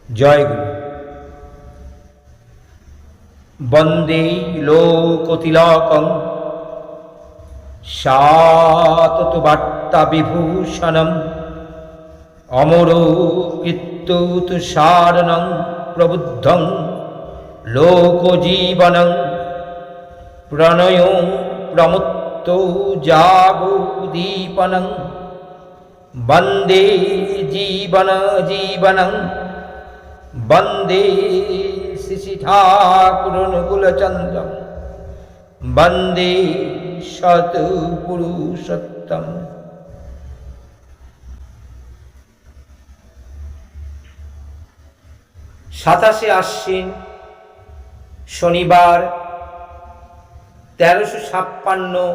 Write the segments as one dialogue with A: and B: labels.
A: জয় গুরু। বন্দে লোকতিলকং সাতত বার্তা বিভূষণম অমর কীর্তুৎসারণং প্রবুদ্ধং লোকজীবনং প্রণয় প্রমুক্ত জাগোদীপনং বন্দে জীবন জীবনং বন্দে শ্রী ঠাকুরনুকূলচন্দ্রম বন্দে সৎপুরুষোত্তম। 27 আশ্বিন শনিবার 1356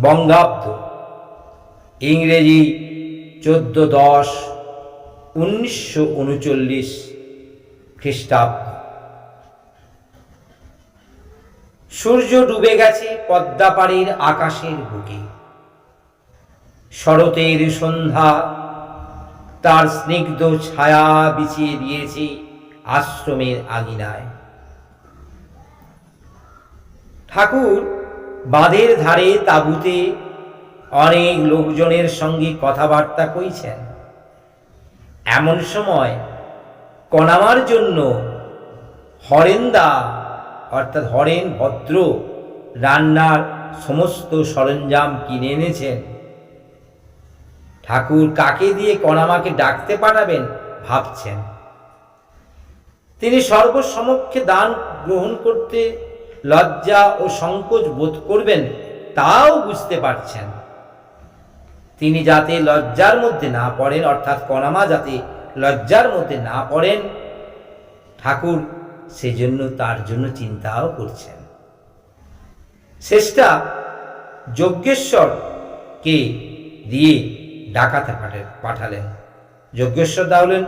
A: বঙ্গাব্দ, ইংরেজি 14-10-1939 খ্রিস্টাব্দ। সূর্য ডুবে গেছে পদ্মাপাড়ের আকাশের বুকে। শরতের সন্ধ্যা তার স্নিগ্ধ ছায়া বিছিয়ে দিয়েছে আশ্রমের আঙিনায়। ঠাকুর বাঁধের ধারে তাঁবুতে অনেক লোকজনের সঙ্গে কথাবার্তা কইছেন। এমন সময় কণামার জন্য হরেন্দা অর্থাৎ হরেন ভদ্র রান্নার সমস্ত সরঞ্জাম কিনে এনেছেন। ঠাকুর কাকে দিয়ে কণামাকে ডাকতে পাঠাবেন ভাবছেন। তিনি সর্বসমক্ষে দান গ্রহণ করতে লজ্জা ও সংকোচ বোধ করবেন তাও বুঝতে পারছেন। তিনি যাতে লজ্জার মধ্যে না পড়েন, অর্থাৎ কণামা যাতে লজ্জার মধ্যে না পড়েন, ঠাকুর সেজন্য তার জন্য চিন্তাও করছেন। শেষটা যজ্ঞেশ্বরকে দিয়ে ডাকাতে পাঠালেন। যজ্ঞেশ্বর দা হলেন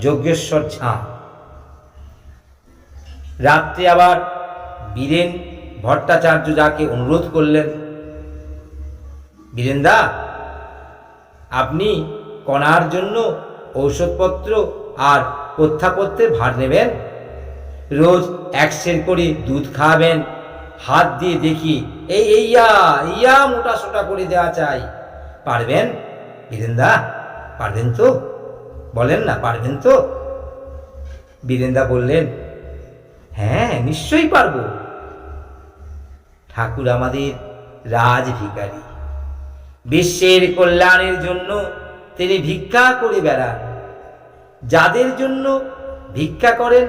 A: যজ্ঞেশ্বর ঝাঁ। রাত্রে আবার বীরেন ভট্টাচার্য যাকে অনুরোধ করলেন, বীরেনদা আপনি কণার জন্য ঔষধপত্র আর পথ্যাপত্রের ভার নেবেন, রোজ 1 সের করে দুধ খাওয়াবেন, হাত দিয়ে দেখি এই ইয়া মোটা সোটা করে দেওয়া চাই। পারবেন বীরেনদা? পারবেন তো? বলেন না, পারবেন তো? বীরেনদা বললেন, হ্যাঁ নিশ্চয়ই পারব। ঠাকুর আমাদের রাজ ভিখারি, বিশ্বের কল্যাণের জন্য তিনি ভিক্ষা করে বেড়ান। যাদের জন্য ভিক্ষা করেন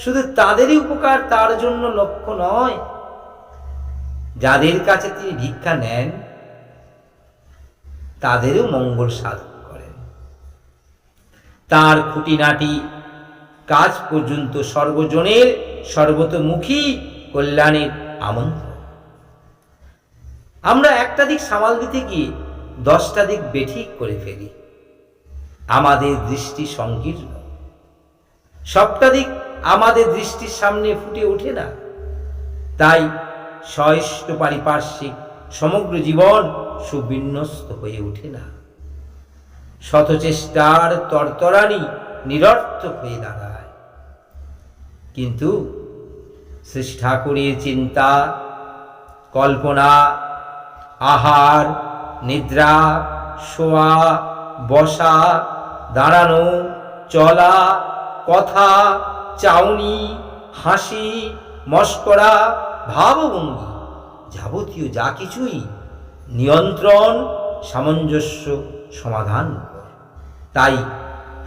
A: শুধু তাদেরই উপকার তার জন্য লক্ষ্য নয়, যাদের কাছে তিনি ভিক্ষা নেন তাদেরও মঙ্গল সাধন করেন। তার খুঁটিনাটি কাজ পর্যন্ত সর্বজনের সর্বতোমুখী কল্যাণের আমন্ত্রণ। আমরা একটা দিক সামাল দিতে গিয়ে 10টা দিক বেঠিক করে ফেলি। আমাদের দৃষ্টি সংকীর্ণ, সবটা দিক আমাদের দৃষ্টির সামনে ফুটে ওঠে না। তাই সহিষ্ণু পারিপার্শ্বিক সমগ্র জীবন সুবিন্যস্ত হয়ে ওঠে না। শত চেষ্টার তরতরানি নিরর্থক হয়ে দাঁড়ায়। কিন্তু শ্রী ঠাকুরের চিন্তা, কল্পনা, আহার, নিদ্রা, শোয়া, বসা, দাঁড়ানো, চলা, কথা, চাউনি, হাসি, মস্করা, ভাবভঙ্গি, যাবতীয় যা কিছুই নিয়ন্ত্রণ, সামঞ্জস্য, সমাধান, তাই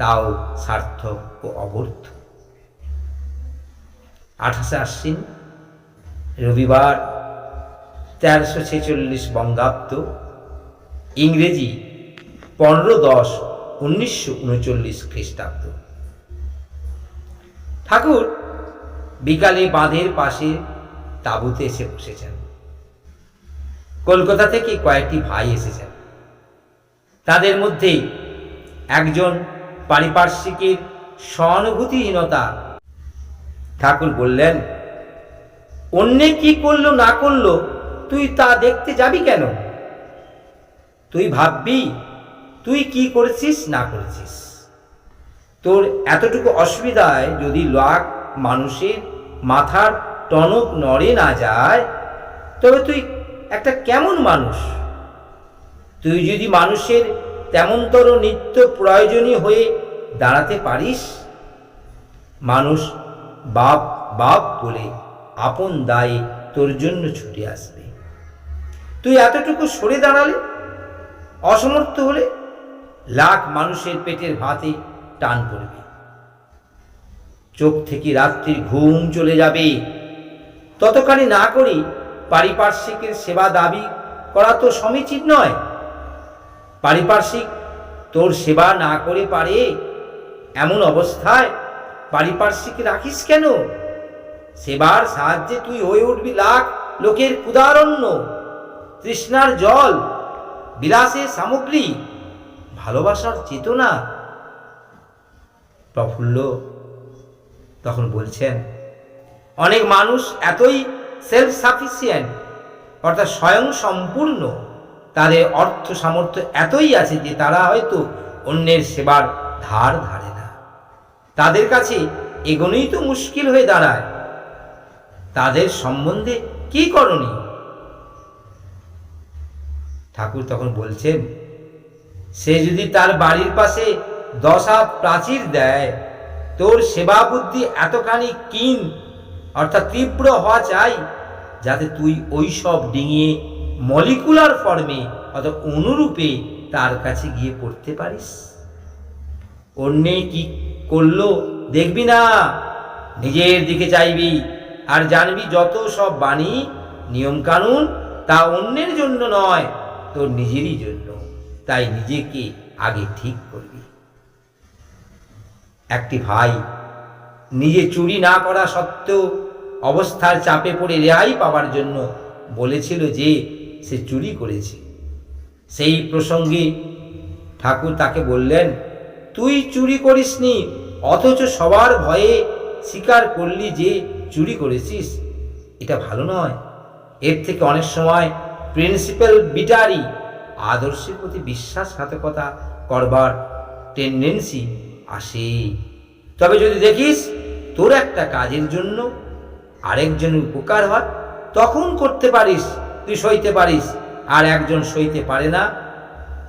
A: তাও সার্থক ও অবর্থ। 28 আশ্বিন রবিবার 1346 বঙ্গাব্দ, ইংরেজি 15-10-1939 খ্রিস্টাব্দ। ঠাকুর বিকালে বাঁধের পাশে তাঁবুতে এসে বসেছেন। কলকাতা থেকে কয়েকটি ভাই এসেছেন। তাদের মধ্যে একজন পারিপার্শ্বিকের সহানুভূতিহীনতা। ঠাকুর বললেন, অন্যে কি করলো না করলো তুই তা দেখতে যাবি কেন? তুই ভাববি তুই কি করেছিস না করেছিস। তোর এতটুকু অসুবিধায় যদি লাখ মানুষের মাথার টনক নড়ে না যায়, তবে তুই একটা কেমন মানুষ? তুই যদি মানুষের তেমনতর নিত্য প্রয়োজনীয় হয়ে দাঁড়াতে পারিস, মানুষ বাপ বাপ বলে আপন দায়ে তোর জন্য ছুটে আসবে। তুই এতটুকু সরে দাঁড়ালে, অসমর্থ হলে, লাখ মানুষের পেটের ভাতে টান পড়বে, চোখ থেকে রাত্রির ঘুম চলে যাবে। ততখানি না করি পারিপার্শ্বিকের সেবা দাবি করা তো সমীচীন নয়। পারিপার্শ্বিক তোর সেবা না করে পারে, এমন অবস্থায় পারিপার্শ্বিক রাখিস কেন? সেবার সাহায্যে তুই হয়ে উঠবি লাখ লোকের ক্ষুধারণ্য, তৃষ্ণার জল, বিলাসের সামগ্রী, ভালোবাসার চেতনা। প্রফুল্ল তখন বলছেন, অনেক মানুষ এতই সেলফ সাফিসিয়েন্ট, অর্থাৎ স্বয়ং সম্পূর্ণ, তাদের অর্থ সামর্থ্য এতই আছে যে তারা হয়তো অন্যের সেবার ধার ধারে না। তাদের কাছে এগোনোই তো মুশকিল হয়ে দাঁড়ায়। তাদের সম্বন্ধে কি করণীয়? ঠাকুর তখন বলছেন, সে যদি তার বাড়ির পাশে 10 হাত প্রাচীর দেয়, তোর সেবা বুদ্ধি এতখানি ক্ষীণ অর্থাৎ তীব্র হওয়া চাই যাতে তুই ওই সব ডিঙিয়ে মলিকুলার ফর্মে অর্থাৎ অনুরূপে তার কাছে গিয়ে পড়তে পারিস। অন্যে কি করলো দেখবি না, নিজের দিকে চাইবি, আর জানবি যত সব বাণী নিয়ম কানুন তা অন্যের জন্য নয়, তোর নিজেরই জন্য। তাই নিজেকে আগে ঠিক করবি। একটি ভাই নিজে চুরি না করা সত্ত্বেও অবস্থার চাপে পড়ে রেহাই পাওয়ার জন্য বলেছিল যে সে চুরি করেছে। সেই প্রসঙ্গে ঠাকুর তাকে বললেন, তুই চুরি করিসনি, অথচ সবার ভয়ে স্বীকার করলি যে চুরি করেছিস। এটা ভালো নয়। এর থেকে অনেক সময় প্রিন্সিপাল বিটারি, আদর্শের প্রতি বিশ্বাসঘাতকতা করবার টেন্ডেন্সি আসে। তবে যদি দেখিস তোর একটা কাজের জন্য আরেকজনের উপকার হয়, তখন করতে পারিস, তুই সইতে পারিস, আর একজন সইতে পারে না,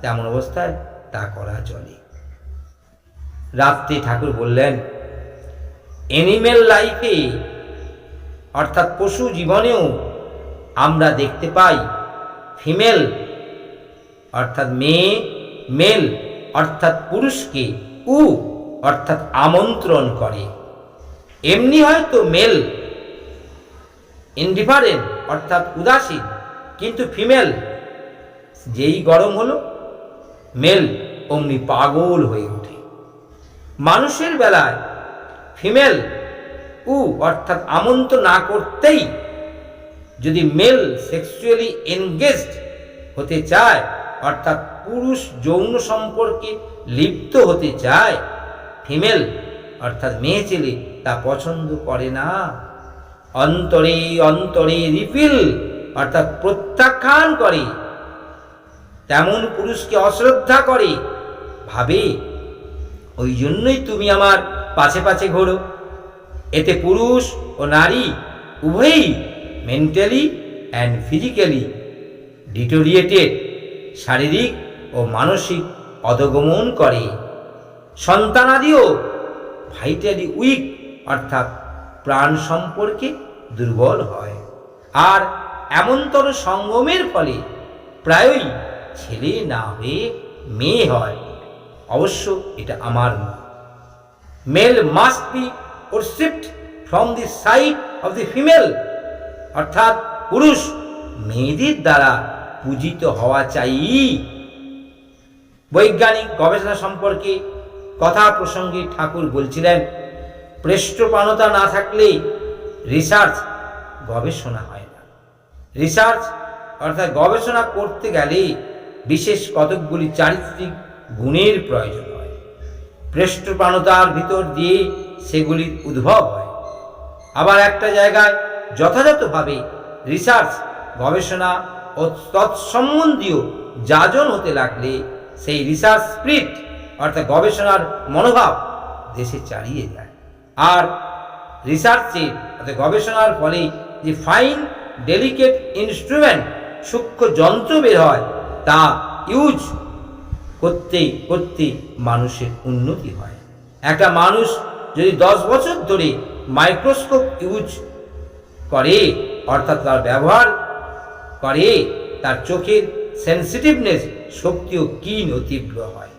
A: তেমন অবস্থায় তা করা চলে। রাত্রে ঠাকুর বললেন, অ্যানিম্যাল লাইফে অর্থাৎ পশু জীবনেও আমরা দেখতে পাই ফিমেল অর্থাৎ মেয়ে, মেল অর্থাৎ পুরুষকে অর্থাৎ আমন্ত্রণ করে। এমনি হয়তো মেল ইনডিফারেন্ট অর্থাৎ উদাসীন, কিন্তু ফিমেল যেই গরম হলো মেল অমনি পাগল হয়ে ওঠে। মানুষের বেলায় ফিমেল অর্থাৎ আমন্ত্রণ না করতেই যদি মেল সেক্সুয়ালি এনগেজড হতে চায় অর্থাৎ পুরুষ যৌন সম্পর্কে লিপ্ত হতে চায়, ফিমেল অর্থাৎ মেয়ে ছেলে তা পছন্দ করে না। অন্তরে অন্তরে রিফিল অর্থাৎ প্রত্যাখ্যান করে, তেমন পুরুষকে অশ্রদ্ধা করে, ভাবে ওই জন্যই তুমি আমার পাছে পাছে ঘোরো। এতে পুরুষ ও নারী উভয়ই মেন্টালি অ্যান্ড ফিজিক্যালি ডিটোরিয়েটেড, শারীরিক ও মানসিক অধগমন করে। সন্তানাদিও ভাইটালি উইক অর্থাৎ প্রাণ সম্পর্কে দুর্বল হয়। আর এমনতর সঙ্গমের ফলে প্রায়ই ছেলে না হয়ে মেয়ে হয়। অবশ্য এটা আমার মত। Male must be worshipped from the side of the female অর্থাৎ পুরুষ মেয়েদের দ্বারা পূজিত হওয়া চাই। বৈজ্ঞানিক গবেষণা সম্পর্কে কথা প্রসঙ্গে ঠাকুর বলছিলেন, পৃষ্ঠপ্রাণতা না থাকলে রিসার্চ গবেষণা হয় না। রিসার্চ অর্থাৎ গবেষণা করতে গেলে বিশেষ কতকগুলি চারিত্রিক গুণের প্রয়োজন হয়। পৃষ্ঠপ্রাণতার ভিতর দিয়ে সেগুলির উদ্ভব হয়। আবার একটা জায়গায় যথাযথভাবে রিসার্চ গবেষণা ও তৎসম্বন্ধীয় যাজন হতে লাগলে সেই রিসার্চ স্পিরিট অর্থাৎ গবেষণার মনোভাব দেশে চালিয়ে যায়। আর রিসার্চে অর্থাৎ গবেষণার ফলে যে ফাইন ডেলিকেট ইনস্ট্রুমেন্ট সূক্ষ্ম যন্ত্র বের হয় তা ইউজ করতে করতে মানুষের উন্নতি হয়। একটা মানুষ যদি 10 বছর ধরে মাইক্রোস্কোপ ইউজ করে অর্থাৎ তার ব্যবহার করে তার চোখের সেন্সিটিভনেস শক্তিও ক্ষীণ ও তীব্র হয়।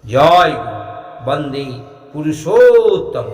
A: জয় গুরু, বন্দে পুরুষোত্তম।